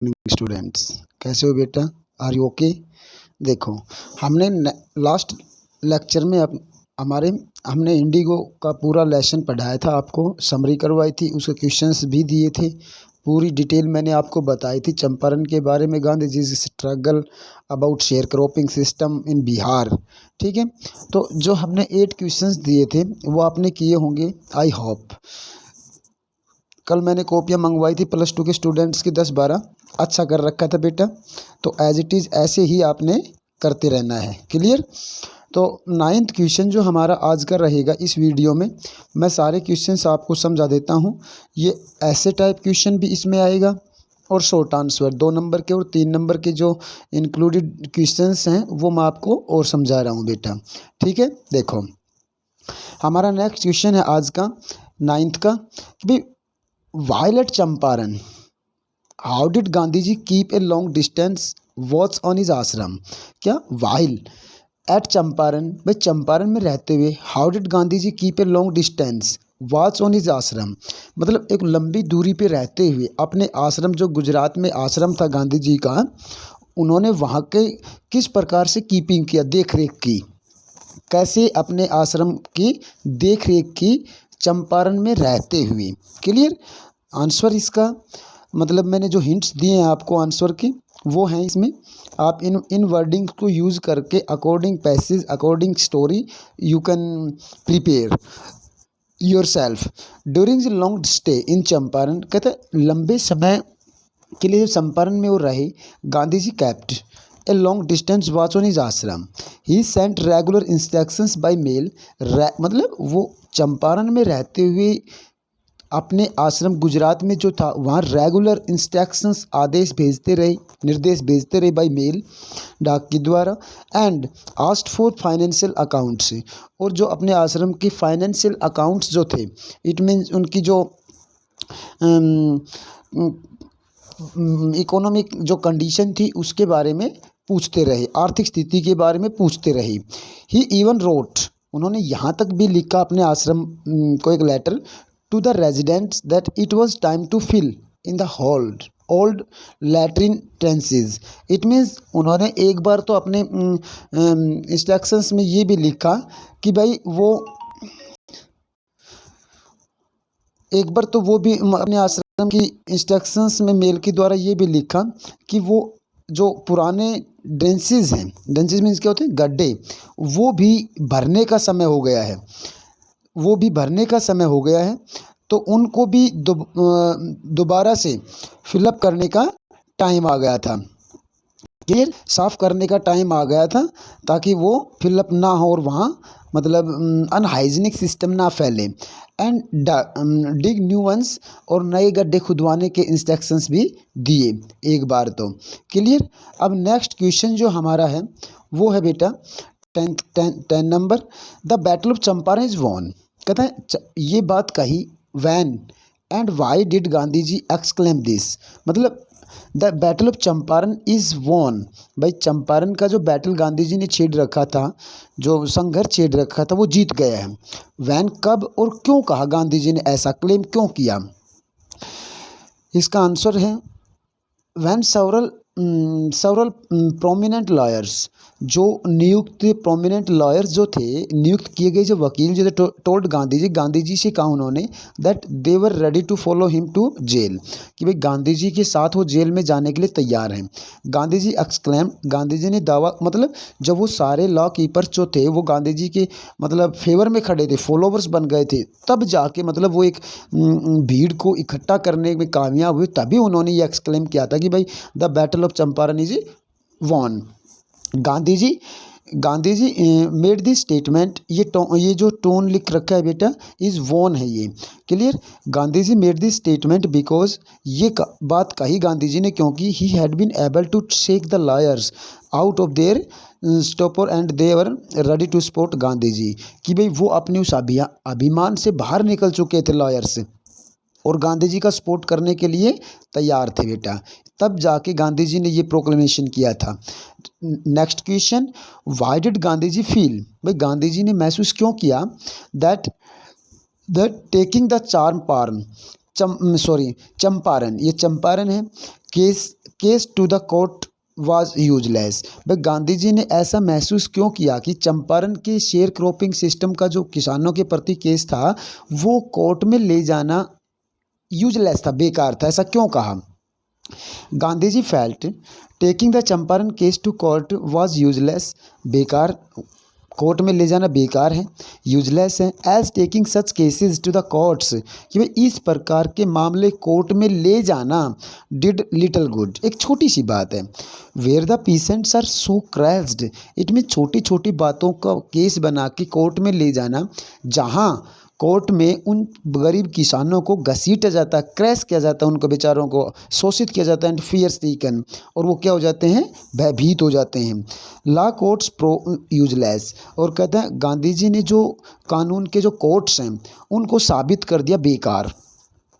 Students, कैसे हो बेटा? Are you okay? देखो, हमने लास्ट लेक्चर में हमारे हमने इंडिगो का पूरा लेसन पढ़ाया था, आपको समरी करवाई थी, उसके क्वेश्चंस भी दिए थे, पूरी डिटेल मैंने आपको बताई थी चंपारण के बारे में, Gandhi ji struggle about sharecropping system in Bihar. ठीक है, तो जो हमने 8 क्वेश्चंस दिए थे वो आपने किए होंगे, आई होप। कल मैंने कॉपियाँ मंगवाई थी +2 के स्टूडेंट्स की 10-12, अच्छा कर रखा था बेटा। तो एज इट इज़ ऐसे ही आपने करते रहना है, क्लियर? तो 9th क्वेश्चन जो हमारा आज का रहेगा इस वीडियो में, मैं सारे क्वेश्चंस आपको समझा देता हूँ। ये ऐसे टाइप क्वेश्चन भी इसमें आएगा और शॉर्ट आंसर 2 नंबर के और 3 नंबर के जो इंक्लूडेड क्वेश्चंस हैं वो मैं आपको और समझा रहा हूँ बेटा। ठीक है, देखो हमारा नेक्स्ट क्वेश्चन है आज का 9th का कि भाई while at Champaran, how did Gandhi ji keep a long distance watch on his आश्रम? क्या while at चंपारण, भाई चंपारण में रहते हुए how did Gandhi ji keep a long distance watch on his आश्रम, मतलब एक लंबी दूरी पे रहते हुए अपने आश्रम, जो गुजरात में आश्रम था गांधी जी का, उन्होंने वहाँ के किस प्रकार से कीपिंग किया, देख रेख की, कैसे अपने आश्रम की देख रेख की चंपारण में रहते हुए। क्लियर? आंसर इसका मतलब मैंने जो हिंट्स दिए हैं आपको आंसर के वो हैं इसमें, आप इन वर्डिंग्स को यूज़ करके according passage according story you can prepare yourself during the long stay in Champaran. कहते लंबे समय के लिए चंपारण में वो रहे, Gandhi ji kept a long distance watch on his ashram, he sent regular instructions by mail, मतलब वो चंपारण में रहते हुए अपने आश्रम गुजरात में जो था वहाँ रेगुलर इंस्ट्रक्शंस, आदेश भेजते रहे, निर्देश भेजते रहे बाय मेल, डाक के द्वारा, and asked for financial accounts, और जो अपने आश्रम के फाइनेंशियल अकाउंट्स जो थे, इट मीन्स उनकी जो इकोनॉमिक जो कंडीशन थी उसके बारे में पूछते रहे, आर्थिक स्थिति के बारे में पूछते रहे। ही इवन रोट, उन्होंने यहाँ तक भी लिखा अपने आश्रम को एक letter to the residents that it was time to fill in the old latrine trenches. It means उन्होंने एक बार तो अपने इंस्ट्रक्शंस में ये भी लिखा कि भाई वो एक बार तो वो भी अपने आश्रम की इंस्ट्रक्शंस में मेल के द्वारा ये भी लिखा कि वो जो पुराने ड्रेंसेस हैं, ड्रेंसेस मीन्स क्या होते हैं, गड्ढे, वो भी भरने का समय हो गया है, वो भी भरने का समय हो गया है, तो उनको भी दोबारा से फिलअप करने का टाइम आ गया था, क्लियर? साफ करने का टाइम आ गया था ताकि वो फिलअप ना हो और वहाँ मतलब अनहाइजीनिक सिस्टम ना फैले, एंड डिग न्यू वंस, और नए गड्ढे खुदवाने के इंस्ट्रक्शंस भी दिए एक बार तो। क्लियर? अब नेक्स्ट क्वेश्चन जो हमारा है वो है बेटा 10 number, the battle of Champaran is won. कहते हैं ये बात कही when and why did Gandhi ji exclaim this, मतलब the battle of Champaran is won, भाई चंपारण का जो बैटल गांधी जी ने छेड़ रखा था, जो संघर्ष छेड़ रखा था, वो जीत गया है। वैन कब और क्यों कहा गांधी जी ने, ऐसा क्लेम क्यों किया? इसका आंसर है वैन सेवरल प्रोमिनेंट लॉयर्स, जो नियुक्त प्रोमिनेंट लॉयर्स जो थे, नियुक्त किए गए जो वकील जो थे, टोल्ड गांधी जी से कहा उन्होंने that they were ready to follow him to jail, कि भाई गांधी जी के साथ वो जेल में जाने के लिए तैयार हैं। गांधी जी एक्सक्लेम, गांधी जी ने दावा, मतलब जब वो सारे लॉ कीपर्स जो थे वो गांधी जी के मतलब फेवर में खड़े थे, फॉलोवर्स बन गए थे, तब जाके मतलब वो एक भीड़ को इकट्ठा करने में कामयाब हुए, तभी उन्होंने ये एक्सक्लेम किया था कि भाई the battle of Champaran is won. Gandhi ji made this statement, ये जो टोन लिख रखा है बेटा इज वॉन है ये, clear? Gandhi ji made this statement because ये बात कही गांधी जी ने क्योंकि he had been able to shake the lawyers out of their stupor and they were ready to support Gandhi ji, कि भाई वो अपने उस अभिमान से बाहर निकल चुके थे लॉयर्स, और गांधी जी का सपोर्ट करने के लिए तैयार थे बेटा, तब जाके गांधी जी ने ये प्रोक्लेमेशन किया था। Next question, why did Gandhi ji feel, भाई गांधी जी ने महसूस क्यों किया दैट टेकिंग द चंपारण, ये चंपारण है case case to the court was useless. भाई गांधी जी ने ऐसा महसूस क्यों किया कि चंपारण के शेयर क्रॉपिंग सिस्टम का जो किसानों के प्रति केस था वो कोर्ट में ले जाना यूजलेस था, बेकार था, ऐसा क्यों कहा? Gandhi ji felt taking the Champaran case to court was useless, बेकार, कोर्ट में ले जाना बेकार है, यूजलेस है। As taking such cases to the courts, कि भाई इस प्रकार के मामले कोर्ट में ले जाना डिड लिटल गुड, एक छोटी सी बात है। Where the peasants are so crazed, it mean छोटी छोटी बातों का केस बना के कोर्ट में ले जाना, जहाँ कोर्ट में उन गरीब किसानों को घसीटा जाता है, क्रैश किया जाता है, उनको बेचारों को शोषित किया जाता है, एंड फियर्स टेकन, और वो क्या हो जाते हैं, भयभीत हो जाते हैं। लॉ कोर्ट्स प्रो यूजलेस, और कहते हैं गांधी जी ने जो कानून के जो कोर्ट्स हैं उनको साबित कर दिया बेकार,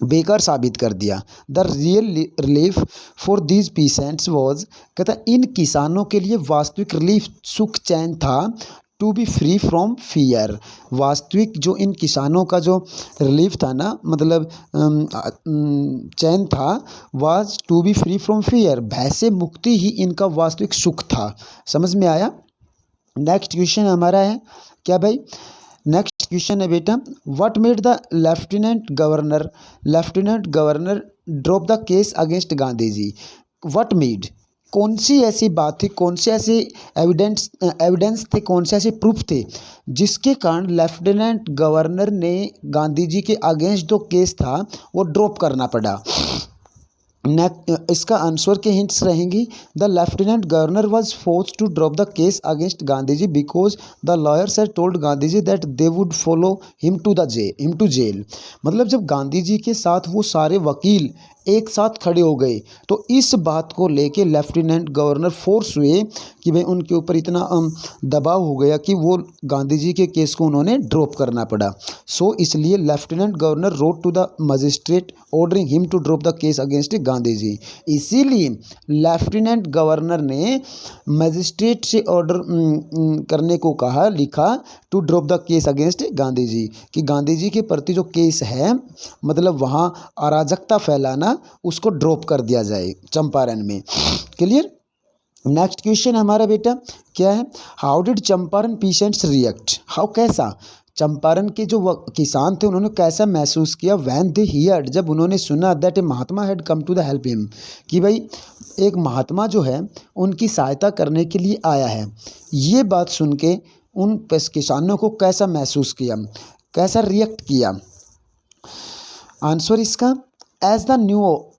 बेकार साबित कर दिया। The real relief for these peasants was, कहता है इन किसानों के लिए वास्तविक रिलीफ, सुख चैन था, to be free from fear, वास्तविक जो इन किसानों का जो रिलीफ था ना, मतलब चैन था, was to be free from fear, भय से मुक्ति ही इनका वास्तविक सुख था। समझ में आया? नेक्स्ट क्वेश्चन हमारा है क्या भाई? नेक्स्ट क्वेश्चन है बेटा, what made the lieutenant governor drop the case against Gandhi ji? What made, कौन सी ऐसी बात थी, कौन से ऐसे एविडेंस थे, कौन से ऐसे प्रूफ थे जिसके कारण लेफ्टिनेंट गवर्नर ने गांधी जी के अगेंस्ट जो केस था वो ड्रॉप करना पड़ा? इसका आंसर के हिंट्स रहेंगी। The lieutenant governor was forced to drop the case against Gandhi ji because the lawyers had told Gandhi ji that they would follow him to jail. मतलब जब गांधी जी के साथ वो सारे वकील एक साथ खड़े हो गए तो इस बात को लेके लेफ्टिनेंट गवर्नर फोर्स हुए कि भाई उनके ऊपर इतना दबाव हो गया कि वो गांधी जी के केस को उन्होंने ड्रॉप करना पड़ा। सो इसलिए lieutenant governor wrote to the magistrate ordering him to drop the case against Gandhi ji. इसीलिए लेफ्टिनेंट गवर्नर ने मजिस्ट्रेट से ऑर्डर करने को कहा, लिखा, to drop the case against Gandhi ji, कि गांधी जी के प्रति जो केस है, मतलब वहाँ अराजकता फैलाना, उसको ड्रॉप कर दिया जाए चंपारण में। क्लियर? नेक्स्ट क्वेश्चन हमारा बेटा क्या है? How did Champaran peasants react? How, कैसा, चंपारण के जो किसान थे उन्होंने कैसा महसूस किया? व्हेन दे हियर्ड, जब उन्होंने सुना that a Mahatma had come to the help him, कि भाई एक महात्मा जो है उनकी सहायता करने के लिए आया है। ये बात सुन के उन किसानों को कैसा महसूस किया, कैसा रिएक्ट किया? आंसर इसका, as the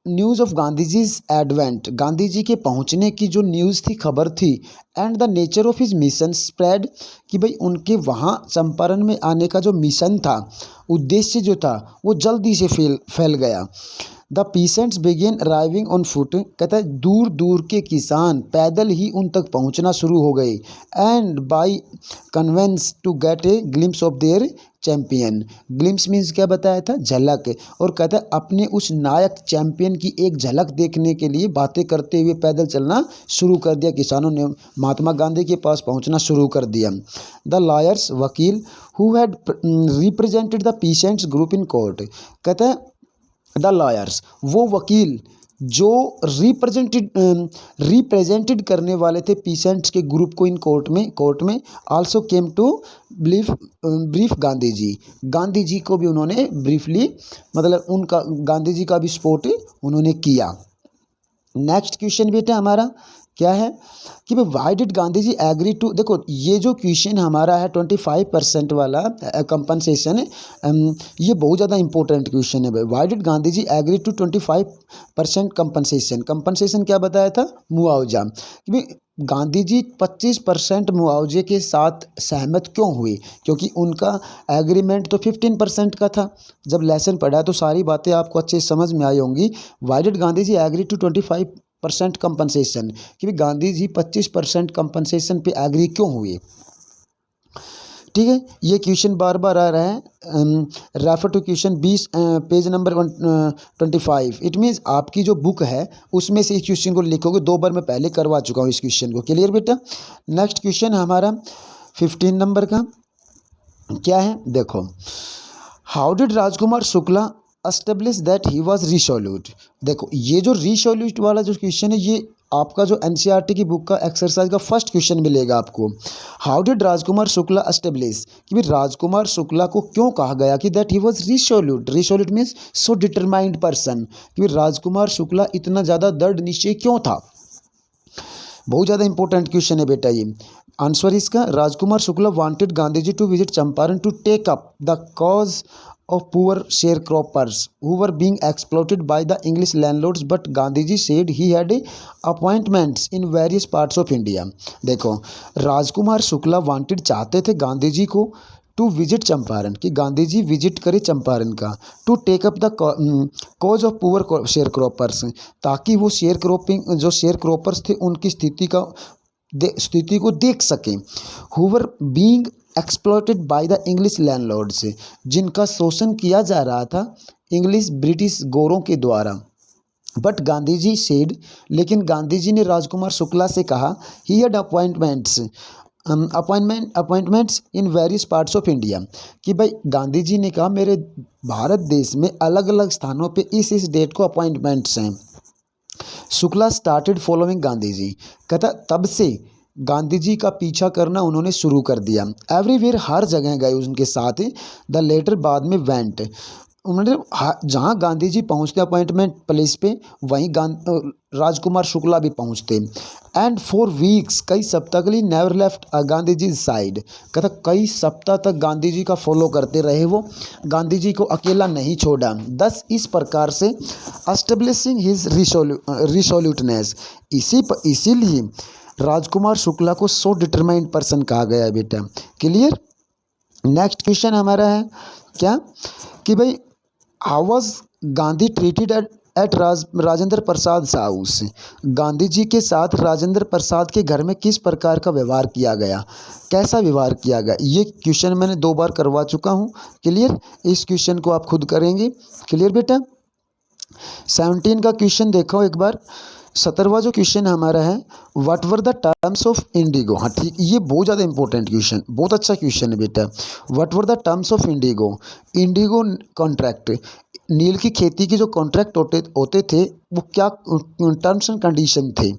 news of Gandhi ji's advent, Gandhi ji के पहुंचने की जो न्यूज़ थी, खबर थी, and the nature of his mission spread, कि भाई उनके वहाँ चंपारण में आने का जो मिशन था, उद्देश्य जो था, वो जल्दी से फैल गया। The peasants began arriving on foot, कहता है दूर दूर के किसान पैदल ही उन तक पहुंचना शुरू हो गए, and by conveyance to get a glimpse of their champion. Glimpse means क्या बताया था? झलक। और कहता है अपने उस नायक चैंपियन की एक झलक देखने के लिए बातें करते हुए पैदल चलना शुरू कर दिया। किसानों ने महात्मा गांधी के पास पहुंचना शुरू कर दिया। द लॉयर्स, वकील, who had represented the peasants group in court, कहता है द लॉयर्स, वो वकील जो रिप्रेजेंटेड करने वाले थे पीसेंट्स के ग्रुप को इन कोर्ट में also came to brief Gandhi ji, Gandhi ji को भी उन्होंने ब्रीफली, मतलब उनका गांधी जी का भी सपोर्ट उन्होंने किया। नेक्स्ट क्वेश्चन बेटा हमारा क्या है कि भाई why did Gandhi ji agree to, देखो ये जो क्वेश्चन हमारा है 25% वाला कंपनसेशन, ये बहुत ज़्यादा इंपॉर्टेंट क्वेश्चन है भाई। Why did Gandhi ji agree to 25% compensation? Compensation क्या बताया था? मुआवजा। कि भाई गांधी जी 25% मुआवजे के साथ सहमत क्यों हुए? क्योंकि उनका एग्रीमेंट तो 15% का था। जब लेसन पढ़ा तो सारी बातें आपको अच्छे समझ में आई होंगी। Why did Gandhi ji agree to 25% compensation, कि भी गांधी जी 25% कंपनसेशन पे एग्री क्यों हुए? ठीक है, ये क्वेश्चन बार बार आ रहा है। Refer to question 20 page number 125। It means आपकी जो बुक है उसमें से इस क्वेश्चन को लिखोगे। 2 बार मैं पहले करवा चुका हूँ इस क्वेश्चन को। क्लियर बेटा? नेक्स्ट क्वेश्चन हमारा 15 नंबर का क्या है? देखो, how did Rajkumar Shukla establish that he was resolute. देखो ये जो रिसोल्यूट वाला जो क्वेश्चन है ये आपका जो एनसीईआरटी की बुक का एक्सरसाइज का फर्स्ट क्वेश्चन मिलेगा आपको। How did Rajkumar Shukla establish, कि भाई राजकुमार शुक्ला को क्यों कहा गया कि that he was resolute. Resolute means so determined person, कि भाई राजकुमार शुक्ला इतना ज़्यादा दृढ़ निश्चय क्यों था। बहुत ज़्यादा इंपॉर्टेंट क्वेश्चन है बेटा ये। आंसर इसका, Rajkumar Shukla wanted Gandhi ji to visit Champaran to take up the cause of poor sharecroppers who were being exploited by the English landlords, but Gandhiji said he had appointments in various parts of India। देखो राजकुमार Shukla wanted चाहते थे गांधी जी को to visit Champaran, कि गांधी जी visit करे चंपारण का, to take up the cause of poor sharecroppers, ताकि वो जो शेयर क्रॉपर्स थे उनकी स्थिति को देख सकें। Who were being exploited by the English landlords, जिनका शोषण किया जा रहा था इंग्लिश ब्रिटिश गोरों के द्वारा। बट गांधी जी सेड, लेकिन गांधी जी ने राजकुमार शुक्ला से कहा, he had appointments in various parts of India, कि भाई गांधी जी ने कहा मेरे भारत देश में अलग अलग स्थानों पे इस डेट को अपॉइंटमेंट्स हैं। शुक्ला स्टार्टेड फॉलोइंग गांधी जी, कहता तब से गांधी जी का पीछा करना उन्होंने शुरू कर दिया। एवरीवेयर, हर जगह गए उनके साथ। द लेटर, बाद में वेंट, उन्होंने जहाँ गांधी जी पहुँचते अपॉइंटमेंट प्लेस पे वहीं राजकुमार शुक्ला भी पहुँचते। एंड फॉर वीक्स, कई सप्ताह के लिए, never left Gandhi ji side, कहता कई सप्ताह तक गांधी जी का फॉलो करते रहे वो, गांधी जी को अकेला नहीं छोड़ा। दस इस प्रकार से एस्टेब्लिशिंग हिज रिसोल्यूटनेस, इसीलिए राजकुमार शुक्ला को सो डिटरमाइंड पर्सन कहा गया है बेटा। क्लियर। नेक्स्ट क्वेश्चन हमारा है क्या, कि भाई how was Gandhi treated at Rajendra Prasad house, Gandhi ji के साथ राजेंद्र प्रसाद के घर में किस प्रकार का व्यवहार किया गया, कैसा व्यवहार किया गया। ये क्वेश्चन मैंने 2 बार करवा चुका हूँ। क्लियर। इस क्वेश्चन को आप खुद करेंगे। क्लियर बेटा। 17 का क्वेश्चन देखो एक बार। 17वां जो क्वेश्चन हमारा है, what were the terms of Indigo. हाँ ठीक, ये बहुत ज़्यादा इंपॉर्टेंट क्वेश्चन, बहुत अच्छा क्वेश्चन है बेटा। What were the terms of indigo, indigo contract, नील की खेती के जो कॉन्ट्रैक्ट होते थे वो क्या टर्म्स एंड कंडीशन थे।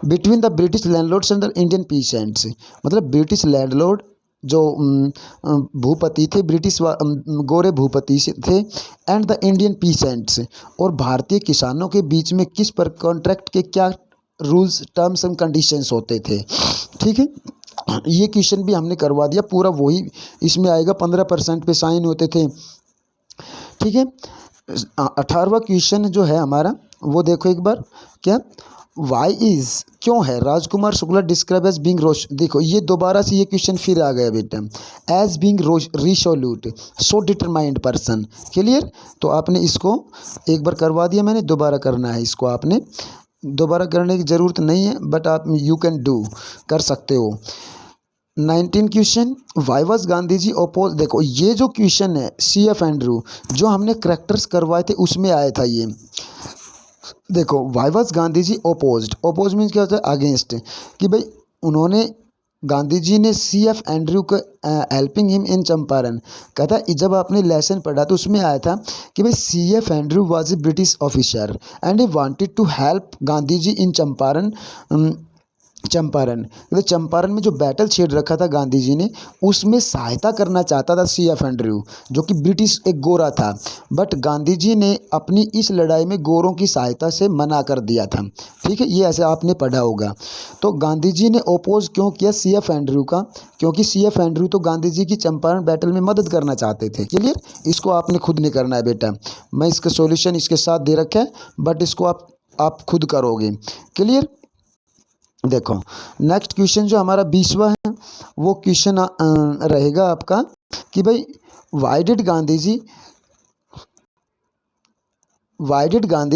Between the British landlords and the Indian peasants, मतलब ब्रिटिश लैंडलॉर्ड जो भूपति थे, ब्रिटिश गोरे भूपति थे, एंड द इंडियन पीसेंट्स, और भारतीय किसानों के बीच में किस पर कॉन्ट्रैक्ट के क्या रूल्स टर्म्स एंड कंडीशंस होते थे। ठीक है, ये क्वेश्चन भी हमने करवा दिया, पूरा वही इसमें आएगा। 15% पे साइन होते थे। ठीक है। 18वां क्वेश्चन जो है हमारा वो देखो एक बार, क्या वाई इज, क्यों है Rajkumar Shukla describe as being रोश। देखो ये दोबारा से ये क्वेश्चन फिर आ गया बेटा, एज बीइंग रिसोल्यूट, सो डिटरमाइंड पर्सन। क्लियर। तो आपने इसको एक बार करवा दिया, मैंने दोबारा करना है इसको, आपने दोबारा करने की ज़रूरत नहीं है, बट आप यू कैन डू, कर सकते हो। 19 question, why was Gandhi ji oppose. देखो ये जो क्वेश्चन है CF एंड्रू जो हमने करेक्टर्स करवाए थे उसमें आया था ये। देखो why was Gandhi ji opposed, oppose means क्या होता है, अगेंस्ट, कि भाई उन्होंने गांधी जी ने CF एंड्रू को हेल्पिंग हिम इन चंपारण, कहता है जब आपने लेसन पढ़ा तो उसमें आया था कि भाई CF Andrew was a British officer and he wanted to help Gandhi ji in Champaran. तो चंपारण में जो बैटल छेड़ रखा था गांधी जी ने उसमें सहायता करना चाहता था CF एंड्रू, जो कि ब्रिटिश एक गोरा था, बट गांधी जी ने अपनी इस लड़ाई में गोरों की सहायता से मना कर दिया था। ठीक है, ये ऐसे आपने पढ़ा होगा। तो गांधी जी ने ओपोज क्यों किया CF एंड्रू का, क्योंकि CF एंड्रू तो गांधी जी की चंपारण बैटल में मदद करना चाहते थे। क्लियर। इसको आपने खुद नहीं करना है बेटा, मैं इसका सॉल्यूशन इसके साथ दे रखा है, बट इसको आप खुद करोगे। क्लियर। देखो नेक्स्ट क्वेश्चन जो हमारा 20वां है वो क्वेश्चन रहेगा आपका कि भाई why did Gandhi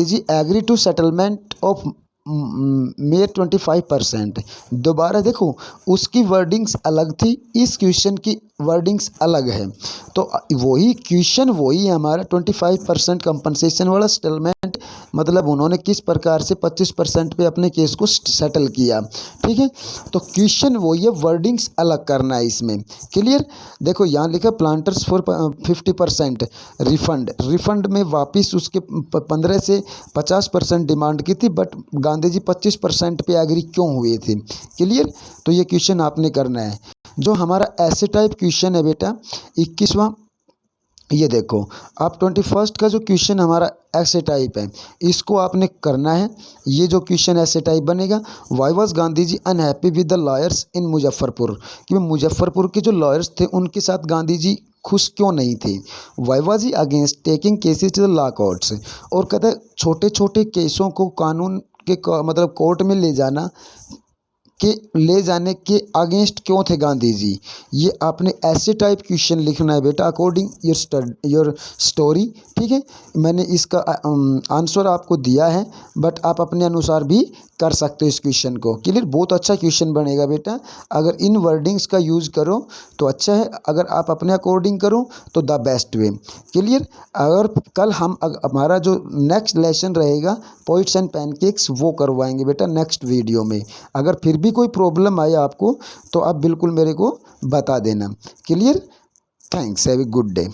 ji agree to settlement of mere 25%। दोबारा देखो, उसकी वर्डिंग्स अलग थी, इस क्वेश्चन की वर्डिंग्स अलग है। तो वही क्वेश्चन वही है हमारा 25% कंपनसेशन वाला सेटलमेंट, मतलब उन्होंने किस प्रकार से 25% पे अपने केस को सेटल किया। ठीक है, तो क्वेश्चन वही है, वर्डिंग्स अलग करना है इसमें। क्लियर। देखो यहाँ लिखा प्लांटर्स फॉर 50% रिफंड। रिफंड में वापस उसके 15 से 50% डिमांड की थी, बट गांधी जी 25% पे एग्री क्यों हुए थे। क्लियर। तो ये क्वेश्चन आपने करना है। जो हमारा ऐसे टाइप क्वेश्चन है बेटा 21वां, ये देखो आप 21 का जो क्वेश्चन हमारा ऐसे टाइप है, इसको आपने करना है। ये जो क्वेश्चन ऐसे टाइप बनेगा, why was Gandhi ji unhappy with the lawyers in Muzaffarpur, कि मुजफ्फरपुर के जो लॉयर्स थे उनके साथ गांधी जी खुश क्यों नहीं थे। Why was he against taking cases to the law courts, और कहते हैं छोटे छोटे केसों को कानून के मतलब कोर्ट में ले जाने के अगेंस्ट क्यों थे गांधी जी। ये आपने ऐसे टाइप क्वेश्चन लिखना है बेटा अकॉर्डिंग योर स्टोरी। ठीक है, मैंने इसका आंसर आपको दिया है, बट आप अपने अनुसार भी कर सकते हो इस क्वेश्चन को। क्लियर। बहुत अच्छा क्वेश्चन बनेगा बेटा, अगर इन वर्डिंग्स का यूज़ करो तो अच्छा है, अगर आप अपने अकॉर्डिंग करो तो द बेस्ट वे। क्लियर। अगर कल हमारा जो नेक्स्ट लेसन रहेगा पोइट्स एंड पैनकेक्स, वो करवाएंगे बेटा नेक्स्ट वीडियो में। अगर फिर भी कोई प्रॉब्लम आए आपको तो आप बिल्कुल मेरे को बता देना। Clear. Thanks, have a good day.